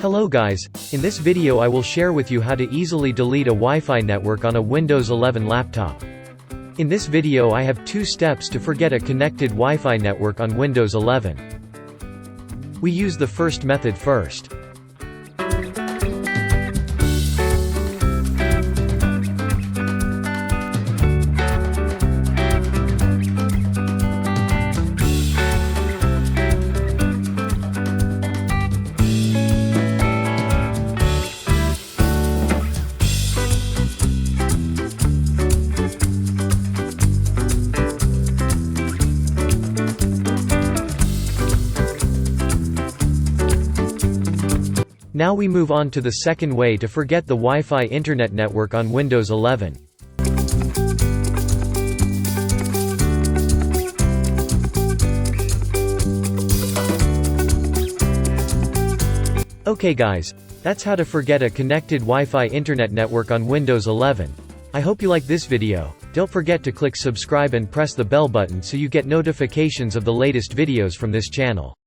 Hello guys, in this video I will share with you how to easily delete a Wi-Fi network on a Windows 11 laptop. In this video I have 2 steps to forget a connected Wi-Fi network on Windows 11. We use the first method first. Now we move on to the second way to forget the Wi-Fi internet network on Windows 11. Okay guys, that's how to forget a connected Wi-Fi internet network on Windows 11. I hope you like this video. Don't forget to click subscribe and press the bell button so you get notifications of the latest videos from this channel.